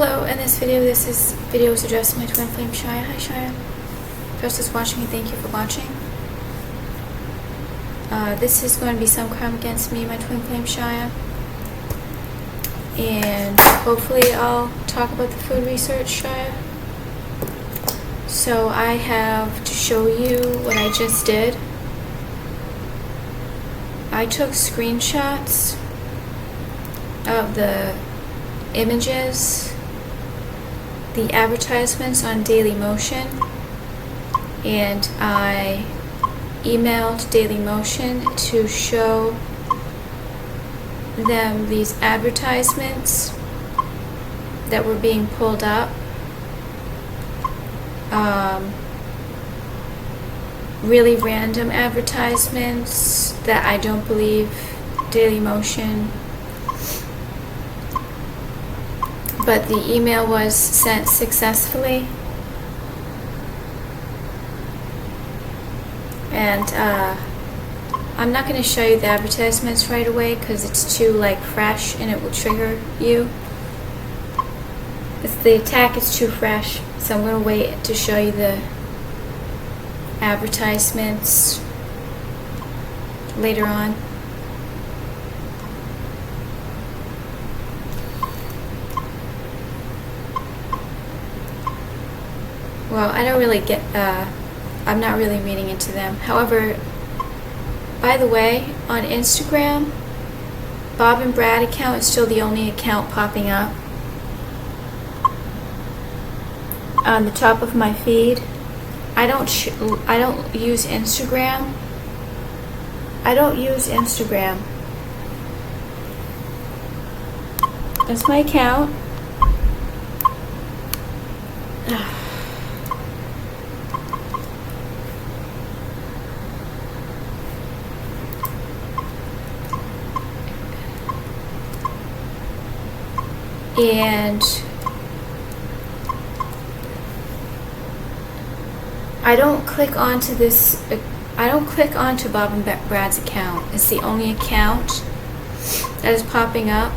Hello, in this video is addressed to my twin flame Shia. Hi Shia. First is watching me, thank you for watching. This is going to be some crime against me, my twin flame Shia. And hopefully I'll talk about the food research Shia. So I have to show you what I just did. I took screenshots of the images, the advertisements on Dailymotion, and I emailed Dailymotion to show them these advertisements that were being pulled up. Really random advertisements that I don't believe Dailymotion, but the email was sent successfully, and I'm not going to show you the advertisements right away because it's too fresh and it will trigger you. If the attack is too fresh, so I'm going to wait to show you the advertisements later on. Well, I don't really get, I'm not really reading into them. However, by the way, on Instagram, Bob and Brad account is still the only account popping up on the top of my feed. I don't use Instagram. I don't use Instagram. That's my account. And I don't click onto this. I don't click onto Bob and Brad's account. It's the only account that is popping up.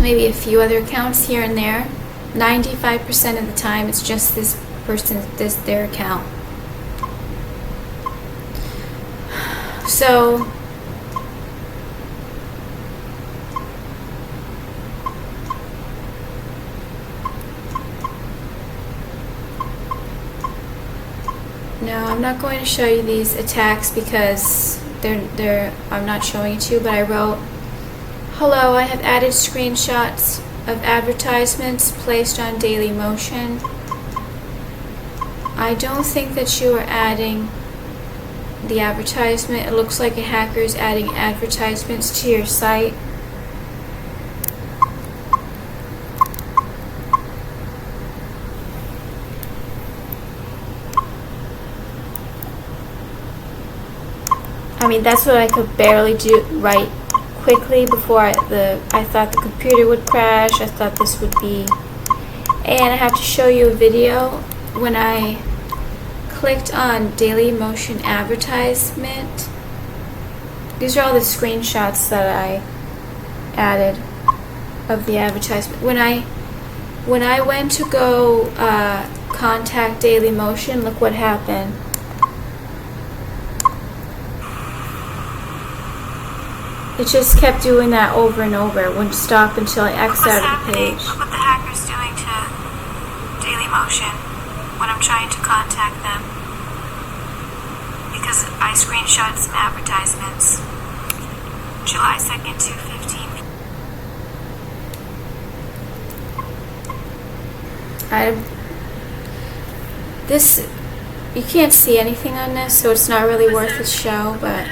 Maybe a few other accounts here and there. 95% of the time, it's just this person, their account. So no, I'm not going to show you these attacks because I'm not showing it to you, but I wrote, "Hello, I have added screenshots of advertisements placed on Dailymotion. I don't think that you are adding the advertisement. It looks like a hacker is adding advertisements to your site. I mean, that's what I could barely do right quickly before I thought the computer would crash. I thought this would be, and I have to show you a video when I clicked on Dailymotion advertisement. These are all the screenshots that I added of the advertisement. When I went to go contact Dailymotion, look what happened. It just kept doing that over and over. It wouldn't stop until I X'd out of the page. Look what the hacker's doing to Dailymotion when I'm trying to contact them. Because I screenshot some advertisements. July 2nd, 2:15. You can't see anything on this, so it's not really worth the show, but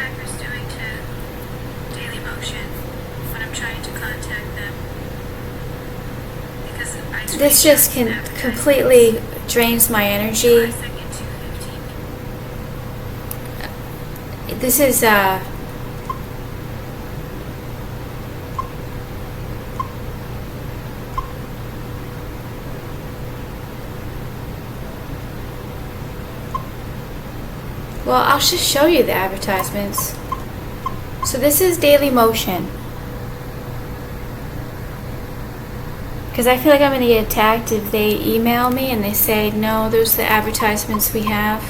this just completely drains my energy. This is well, I'll just show you the advertisements. So this is Dailymotion. Because I feel like I'm going to get attacked if they email me and they say, no, those are the advertisements we have.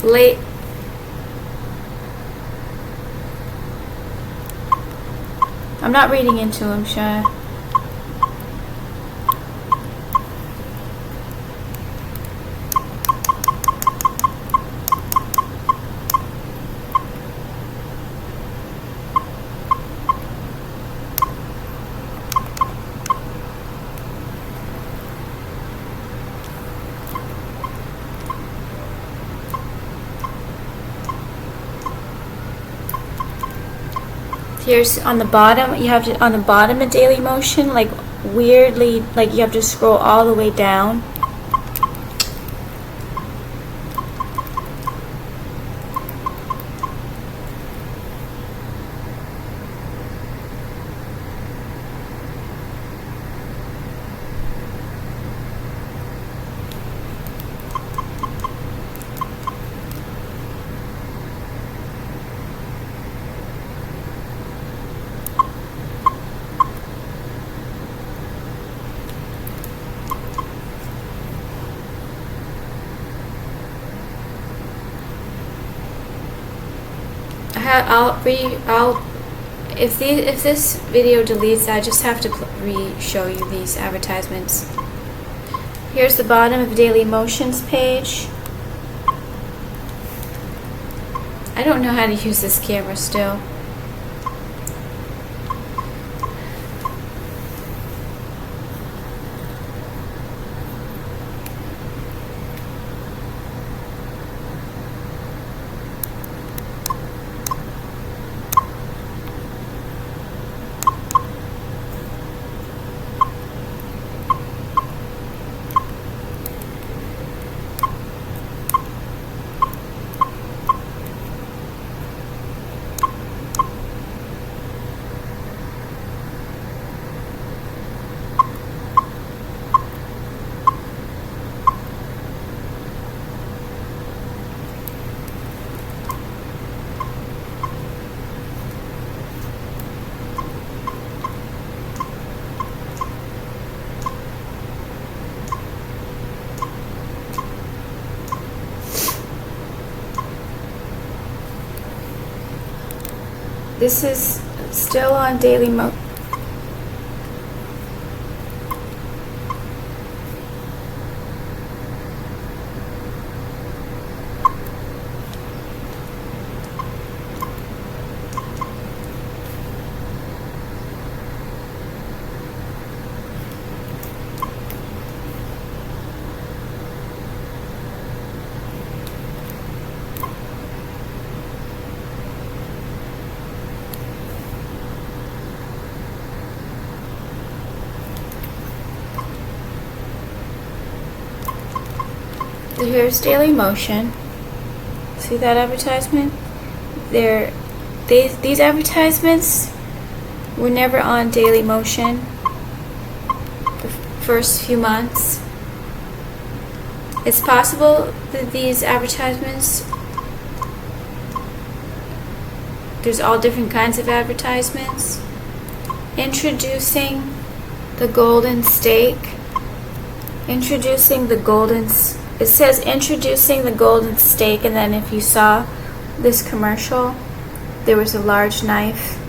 Late. I'm not reading into them, Shia. Here's on the bottom, you have to, on the bottom of Daily Motion, like weirdly, like you have to scroll all the way down. If this video deletes, I just have to re-show you these advertisements. Here's the bottom of Daily Motions page. I don't know how to use this camera still. This is still on Daily Motion. Here's Daily Motion. See that advertisement? These advertisements were never on Daily Motion the first few months. It's possible that these advertisements, there's all different kinds of advertisements. Introducing the golden steak. Introducing the golden steak. It says introducing the golden steak, and then if you saw this commercial, there was a large knife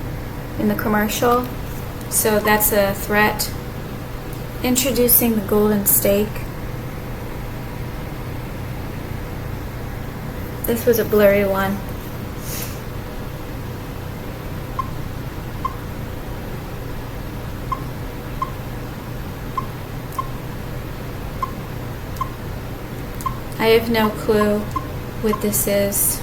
in the commercial, so that's a threat. Introducing the golden steak. This was a blurry one. I have no clue what this is,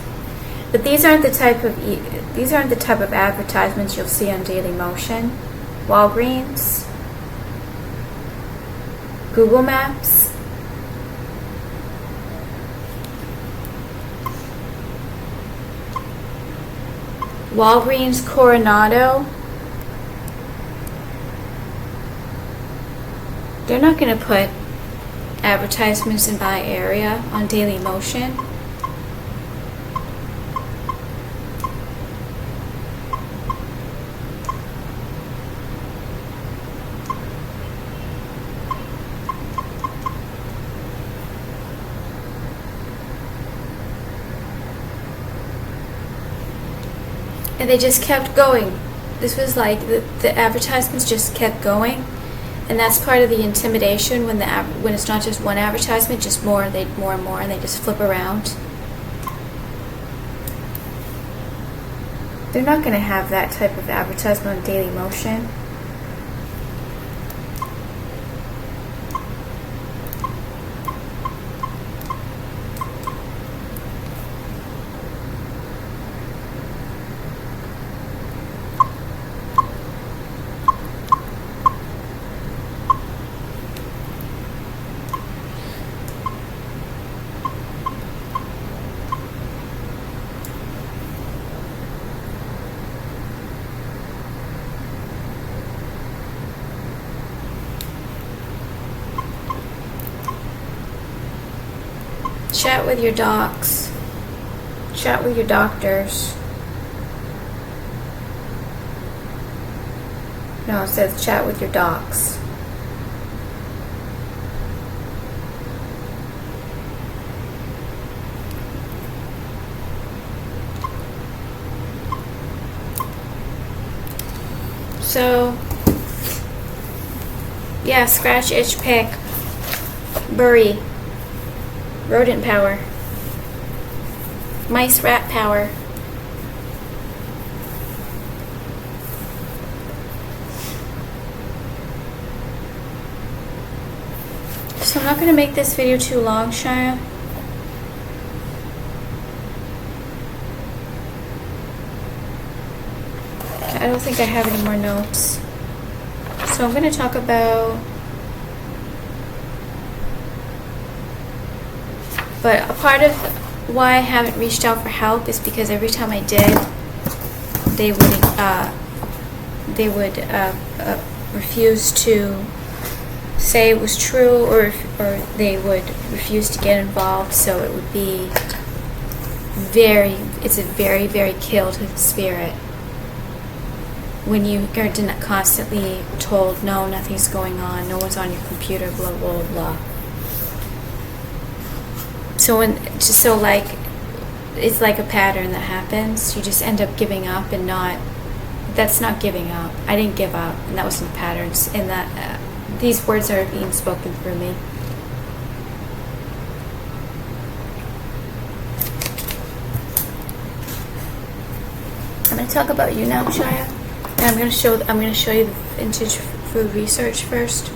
but these aren't the type of advertisements you'll see on Daily Motion. Walgreens, Google Maps, Walgreens Coronado. They're not going to put advertisements in my area on Daily Motion. And they just kept going. This was like the advertisements just kept going, and that's part of the intimidation when it's not just one advertisement, just more and more, and they just flip around. They're not going to have that type of advertisement on Daily Motion. Chat with your docs. Chat with your doctors. No, it says chat with your docs. So, yeah, scratch, itch, pick, bury. Rodent power. Mice rat power. So I'm not going to make this video too long, Shia. I don't think I have any more notes. So I'm going to talk about... But a part of why I haven't reached out for help is because every time I did, they would refuse to say it was true, or they would refuse to get involved. So it would be it's a very, very killed spirit when you are constantly told, no, nothing's going on, no one's on your computer, blah, blah, blah. So it's like a pattern that happens. You just end up giving up, and that's not giving up. I didn't give up, and that wasn't the patterns. And that these words are being spoken through me. I'm going to talk about you now, Shia. And I'm going to show you the vintage food research first.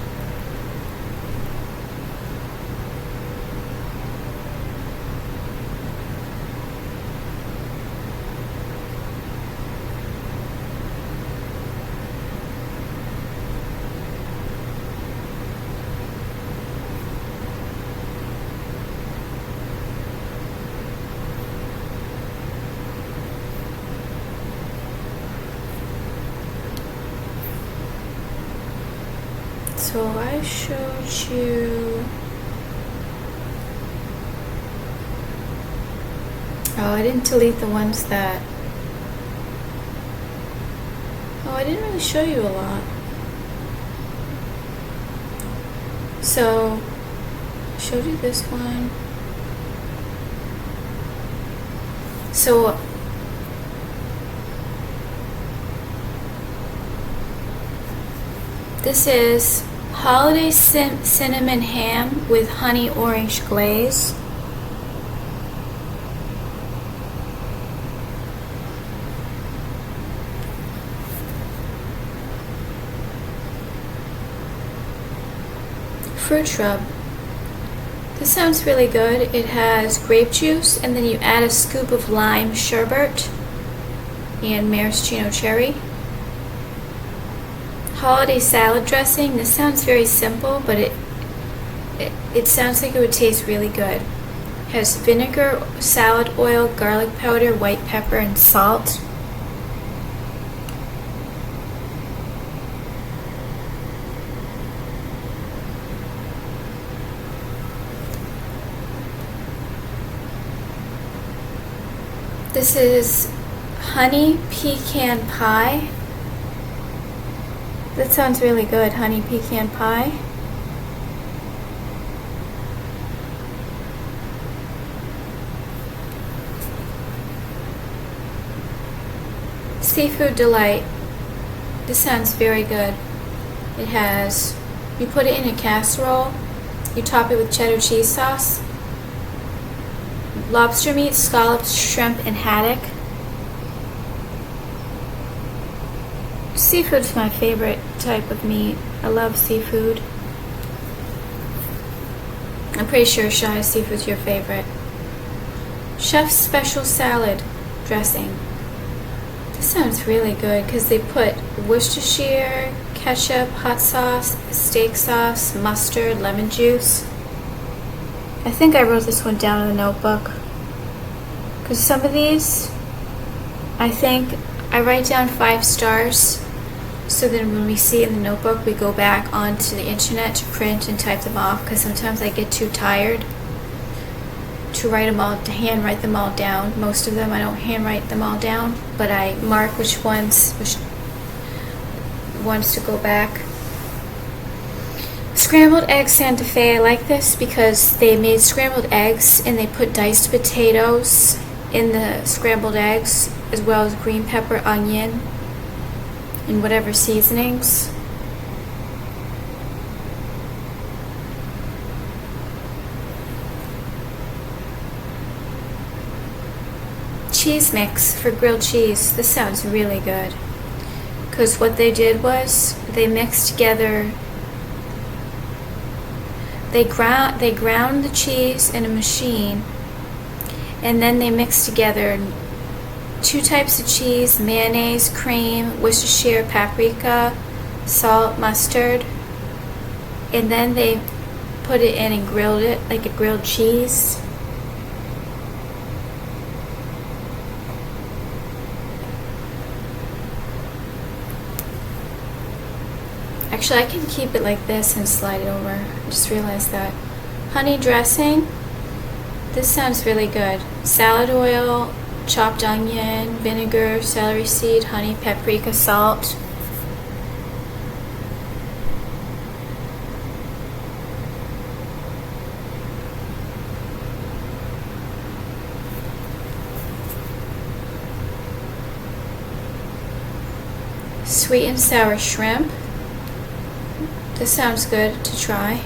So I showed you... Oh, I didn't delete the ones that... Oh, I didn't really show you a lot. So, I showed you this one. So, this is holiday cinnamon ham with honey orange glaze. Fruit shrub. This sounds really good. It has grape juice, and then you add a scoop of lime sherbet and maraschino cherry. Holiday salad dressing. This sounds very simple, but it sounds like it would taste really good. It has vinegar, salad oil, garlic powder, white pepper, and salt. This is honey pecan pie. That sounds really good, honey pecan pie. Seafood Delight. This sounds very good. It has, you put it in a casserole, you top it with cheddar cheese sauce, lobster meat, scallops, shrimp, and haddock. Seafood's my favorite type of meat. I love seafood. I'm pretty sure Shy seafood's your favorite. Chef's Special Salad Dressing. This sounds really good because they put Worcestershire, ketchup, hot sauce, steak sauce, mustard, lemon juice. I think I wrote this one down in the notebook because some of these, I think I write down 5 stars so then when we see it in the notebook we go back onto the internet to print and type them off because sometimes I get too tired to write them all, to handwrite them all down. Most of them I don't handwrite them all down, but I mark which ones to go back. Scrambled egg Santa Fe. I like this because they made scrambled eggs and they put diced potatoes in the scrambled eggs as well as green pepper, onion, and whatever seasonings. Cheese mix for grilled cheese. This sounds really good because what they did was they mixed together, they ground the cheese in a machine and then they mixed together 2 types of cheese, mayonnaise, cream, Worcestershire, paprika, salt, mustard, and then they put it in and grilled it like a grilled cheese. Actually, I can keep it like this and slide it over. I just realized that. Honey dressing. This sounds really good. Salad oil, chopped onion, vinegar, celery seed, honey, paprika, salt. Sweet and sour shrimp. This sounds good to try.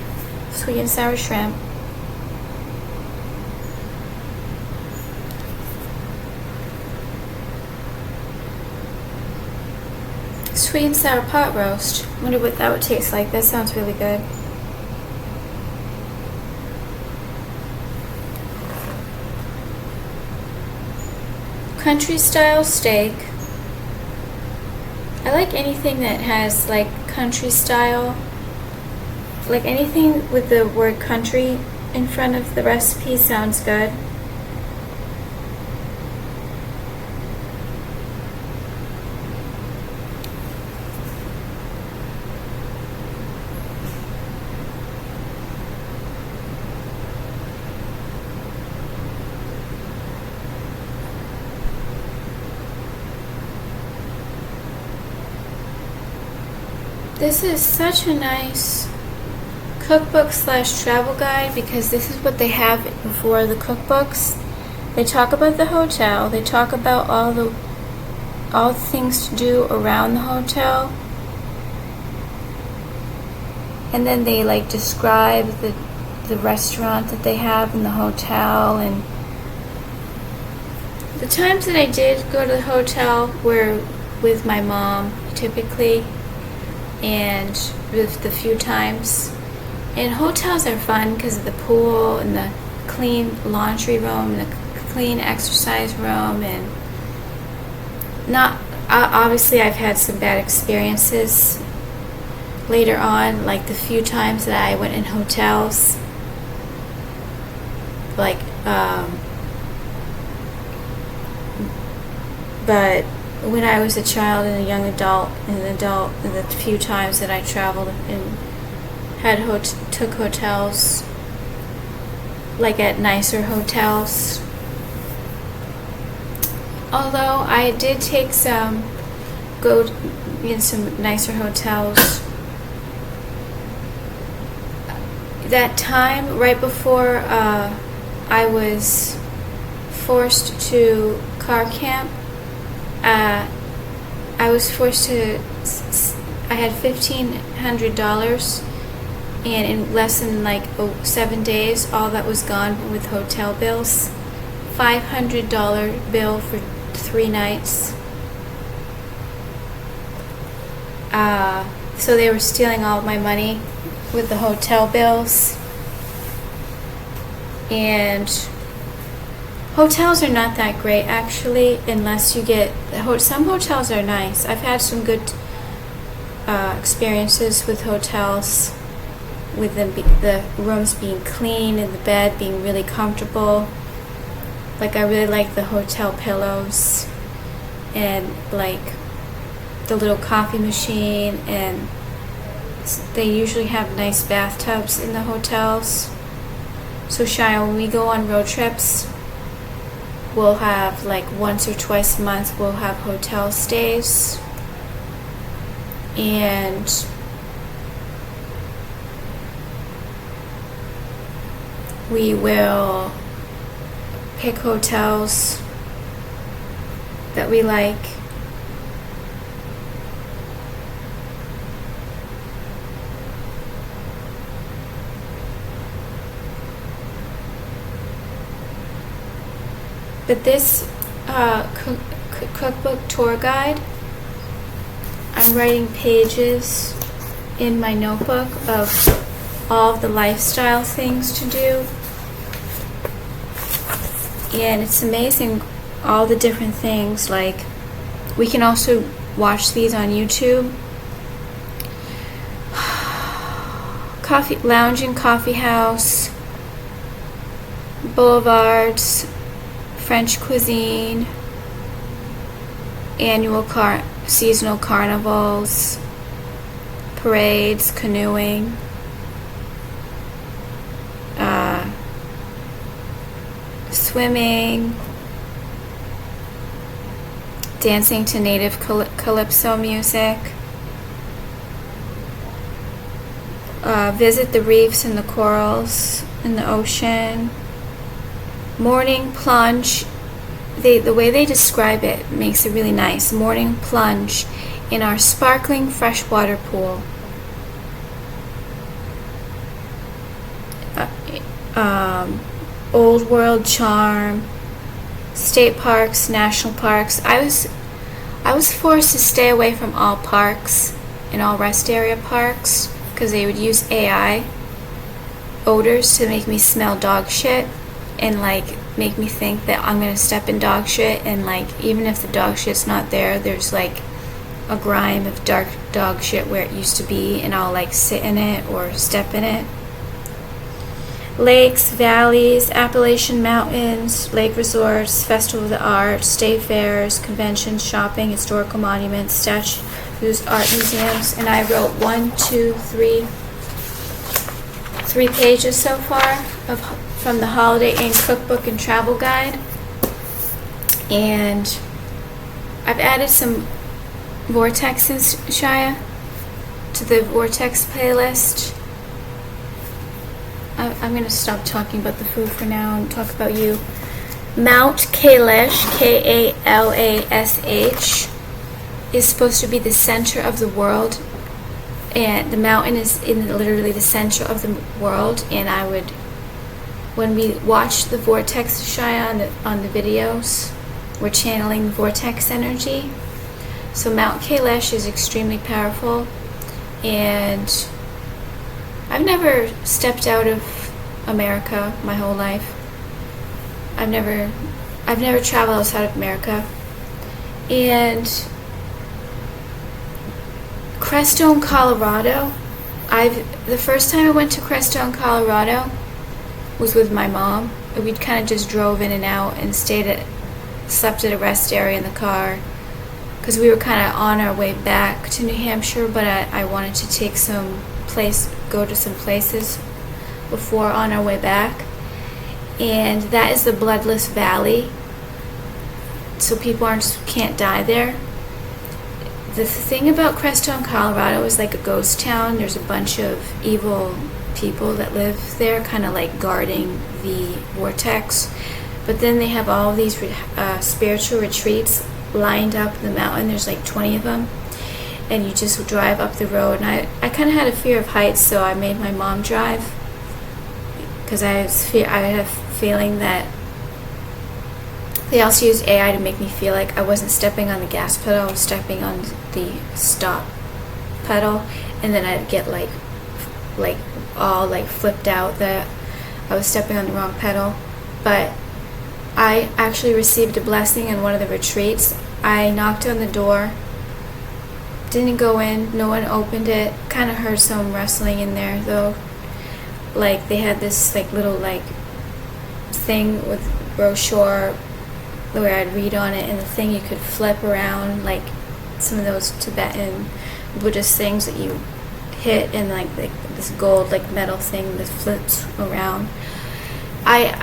Sweet and sour shrimp. Sweet and sour pot roast. Wonder what that would taste like. That sounds really good. Country style steak. I like anything that has like country style, like anything with the word country in front of the recipe sounds good. This is such a nice cookbook / travel guide because this is what they have before the cookbooks. They talk about the hotel, they talk about all the things to do around the hotel, and then they like describe the restaurant that they have in the hotel. And the times that I did go to the hotel were with my mom typically, and with the few times. And hotels are fun because of the pool and the clean laundry room and the clean exercise room, and not obviously I've had some bad experiences later on, like the few times that I went in hotels, like but when I was a child and a young adult and the few times that I traveled and took hotels, like at nicer hotels. Although I did take go in some nicer hotels. That time right before I was forced to car camp, I was forced to, I had $1,500, and in less than like 7 days, all that was gone with hotel bills. $500 bill for 3 nights. So they were stealing all of my money with the hotel bills. And hotels are not that great, actually, unless you get, some hotels are nice. I've had some good experiences with hotels, with the rooms being clean and the bed being really comfortable. Like, I really like the hotel pillows, and like the little coffee machine, and they usually have nice bathtubs in the hotels. So Shia, when we go on road trips, we'll have like once or twice a month, we'll have hotel stays. And we will pick hotels that we like. But this cookbook tour guide, I'm writing pages in my notebook of all of the lifestyle things to do. And it's amazing, all the different things. Like, we can also watch these on YouTube. Lounging coffee house, boulevards, French cuisine, annual seasonal carnivals, parades, canoeing, swimming, dancing to native calypso music, visit the reefs and the corals in the ocean, morning plunge. The way they describe it makes it really nice. Morning plunge in our sparkling freshwater pool. Old world charm, state parks, national parks. I was forced to stay away from all parks and all rest area parks because they would use AI odors to make me smell dog shit, and like make me think that I'm gonna step in dog shit, and like even if the dog shit's not there, there's like a grime of dark dog shit where it used to be, and I'll like sit in it or step in it. Lakes, valleys, Appalachian mountains, lake resorts, festival of the arts, state fairs, conventions, shopping, historical monuments, statues, art museums. And I wrote 3 pages so far from the Holiday Inn cookbook and travel guide. And I've added some vortexes, Shia, to the vortex playlist. I'm going to stop talking about the food for now and talk about you. Mount Kailash, Kalash, is supposed to be the center of the world, and the mountain is in literally the center of the world. And when we watch the vortex, Shia, on the videos, we're channeling vortex energy. So Mount Kailash is extremely powerful, and I've never stepped out of America my whole life. I've never traveled outside of America. And Crestone, Colorado, the first time I went to Crestone, Colorado was with my mom. We'd kind of just drove in and out and slept at a rest area in the car, because we were kind of on our way back to New Hampshire, but I wanted to go to some places before on our way back. And that is the Bloodless Valley, so people can't die there. The thing about Crestone, Colorado is like a ghost town. There's a bunch of evil people that live there, kind of like guarding the vortex. But then they have all these spiritual retreats lined up the mountain. There's like 20 of them, and you just drive up the road. And I kind of had a fear of heights, so I made my mom drive, because I had a feeling that they also used AI to make me feel like I wasn't stepping on the gas pedal, I was stepping on the stop pedal, and then I'd get like all like flipped out that I was stepping on the wrong pedal. But I actually received a blessing in one of the retreats. I knocked on the door, didn't go in, no one opened it. Kind of heard some rustling in there though. Like they had this like little like thing with brochure where I'd read on it, and the thing you could flip around, like some of those Tibetan Buddhist things that you hit, and like this gold like metal thing that flips around.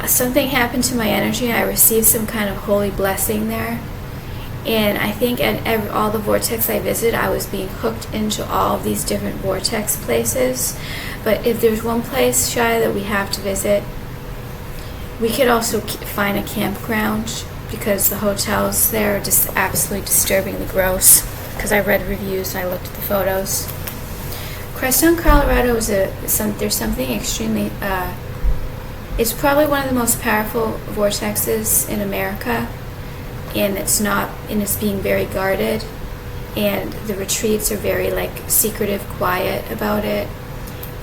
Something happened to my energy, and I received some kind of holy blessing there. And I think at all the vortex I visited, I was being hooked into all of these different vortex places. But if there's one place, Shia, that we have to visit, we could also find a campground, because the hotels there are just absolutely disturbingly gross. Because I read reviews and I looked at the photos. Crestone, Colorado there's something extremely. It's probably one of the most powerful vortexes in America, and it's being very guarded, and the retreats are very like secretive, quiet about it.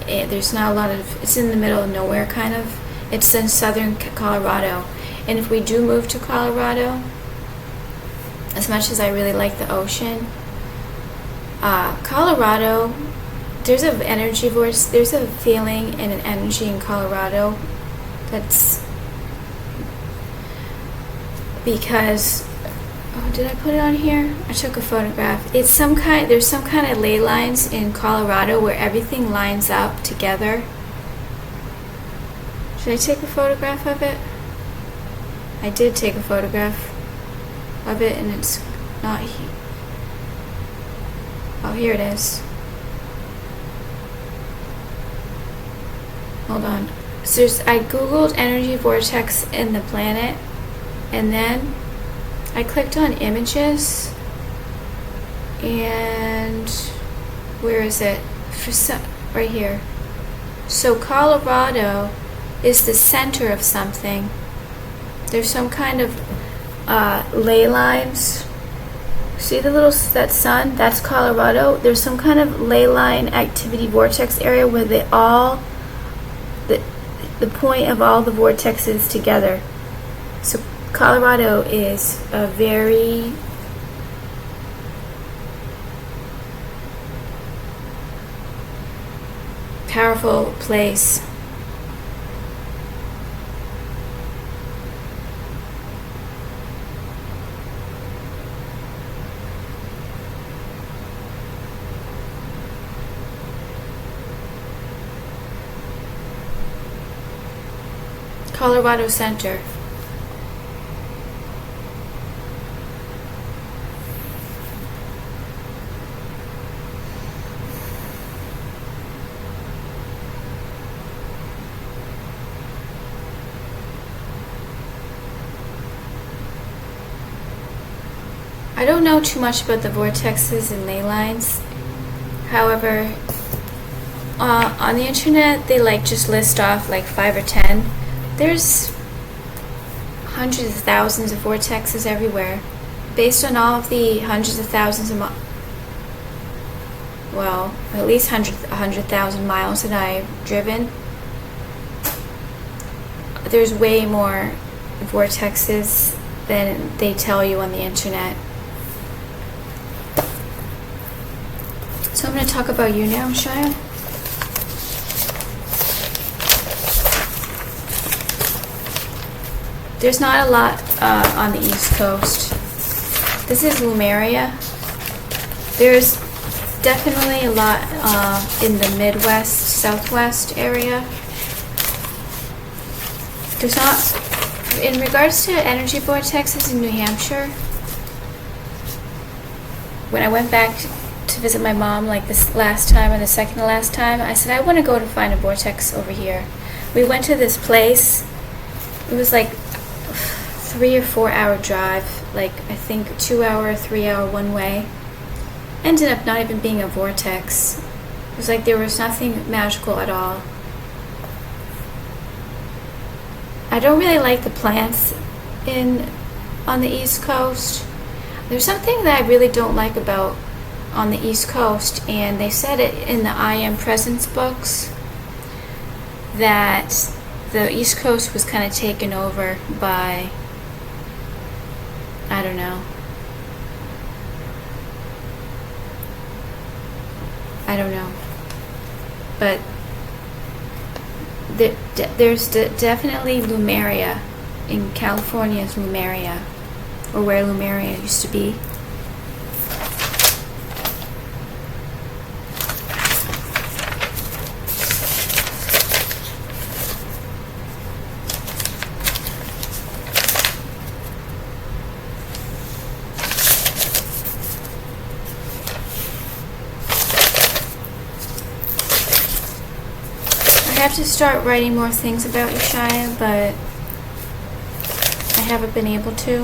There's not a lot of. It's in the middle of nowhere, kind of. It's in southern Colorado. And if we do move to Colorado, as much as I really like the ocean, Colorado, there's a feeling and an energy in Colorado that's because, did I put it on here? I took a photograph. There's some kind of ley lines in Colorado where everything lines up together. Should I take a photograph of it? I did take a photograph of it, and it's not here. Oh, here it is. Hold on. So I googled energy vortex in the planet, and then I clicked on images, and where is it? Right here. So Colorado is the center of something. There's some kind of ley lines. See that sun? That's Colorado. There's some kind of ley line activity vortex area where the point of all the vortexes together. So Colorado is a very powerful place. Colorado Center. I don't know too much about the vortexes and ley lines. However, on the internet, they just list off 5 or 10. There's hundreds of thousands of vortexes everywhere. Based on all of the hundreds of thousands of at least 100,000 miles that I've driven, there's way more vortexes than they tell you on the internet. So I'm going to talk about you now, Shia. There's not a lot on the East Coast. This is Lumeria. There's definitely a lot in the Midwest, Southwest area. There's not, in regards to energy vortexes in New Hampshire, when I went back to visit my mom this last time and the second to last time, I said, I want to go to find a vortex over here. We went to this place. It was 3 or 4 hour drive, like I think 2 hour, 3 hour one way. Ended up not even being a vortex. It was like there was nothing magical at all. I don't really like the plants on the East Coast. There's something that I really don't like about on the East Coast, and they said it in the I Am Presence books that the East Coast was kind of taken over by, I don't know. But there's definitely Lumeria in California's Lumeria, or where Lumeria used to be. I have to start writing more things about you, Shia, but I haven't been able to.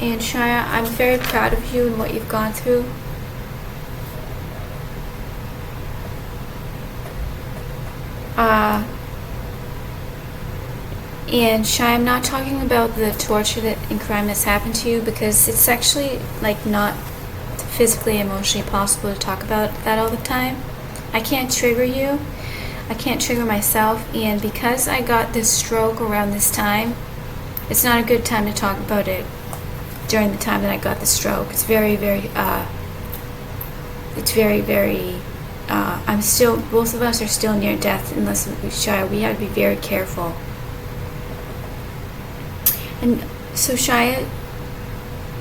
And Shia, I'm very proud of you and what you've gone through. And Shia, I'm not talking about the torture and crime that's happened to you, because it's actually like not physically, emotionally possible to talk about that all the time. I can't trigger you. I can't trigger myself, and because I got this stroke around this time, it's not a good time to talk about it during the time that I got the stroke. It's very, very, I'm still, both of us are still near death, unless Shia, we have to be very careful. And so Shia,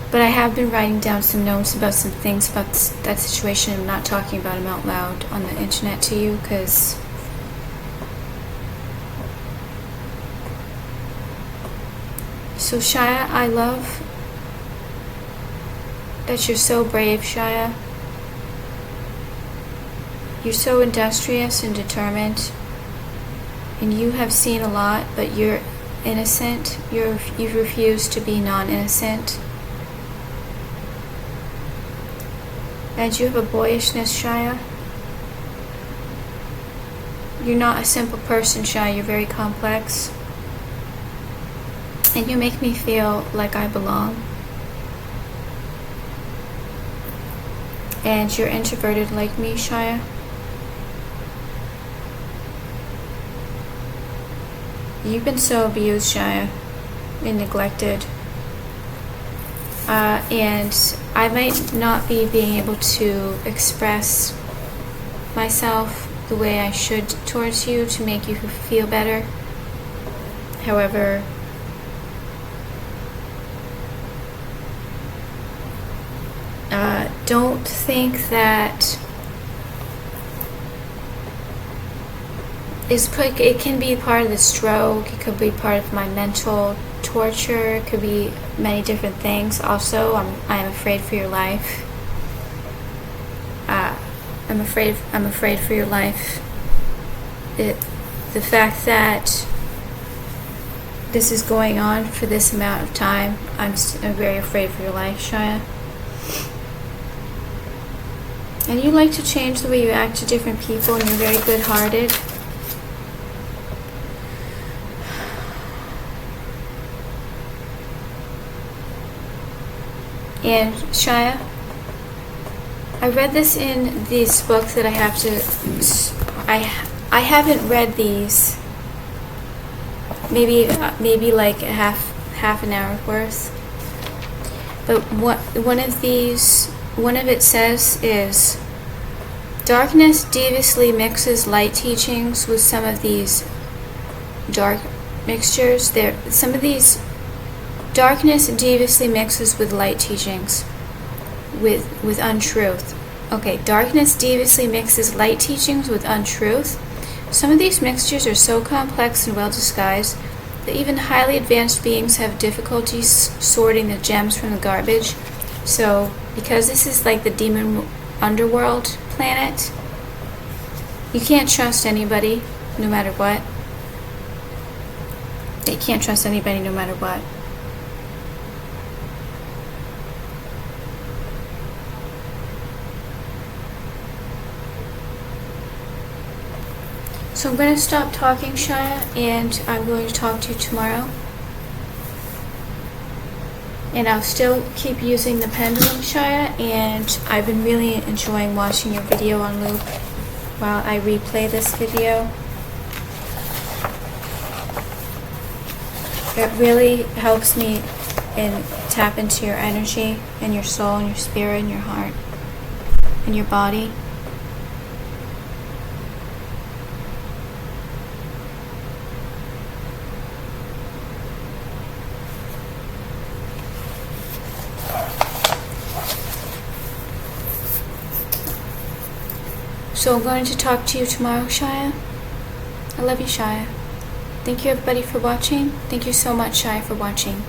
but I have been writing down some notes about some things about that situation. I'm not talking about them out loud on the internet to you, because so Shia, I love that you're so brave, Shia. You're so industrious and determined, and you have seen a lot, but you're innocent. You've refused to be non-innocent. And you have a boyishness, Shia. You're not a simple person, Shia. You're very complex. And you make me feel like I belong. And you're introverted like me, Shia. You've been so abused, Shia, and neglected. And I might not be being able to express myself the way I should towards you to make you feel better. However, don't think that it can be part of the stroke. It could be part of my mental torture. It could be many different things. Also, I'm afraid for your life. I'm afraid for your life. The fact that this is going on for this amount of time, I'm very afraid for your life, Shia. And you like to change the way you act to different people, and you're very good-hearted. And Shia, I read this in these books that I have to. I haven't read these. Maybe like half an hour worth. But one of it says is, darkness deviously mixes light teachings with some of these dark mixtures. Some of these darkness deviously mixes with light teachings, with untruth. Okay, darkness deviously mixes light teachings with untruth. Some of these mixtures are so complex and well disguised that even highly advanced beings have difficulties sorting the gems from the garbage. So, because this is like the demon underworld, planet. You can't trust anybody, no matter what. You can't trust anybody, no matter what. So I'm going to stop talking, Shia, and I'm going to talk to you tomorrow. And I'll still keep using the pendulum, Shia, and I've been really enjoying watching your video on loop while I replay this video. It really helps me tap into your energy and your soul and your spirit and your heart and your body. So I'm going to talk to you tomorrow, Shia. I love you, Shia. Thank you, everybody, for watching. Thank you so much, Shia, for watching.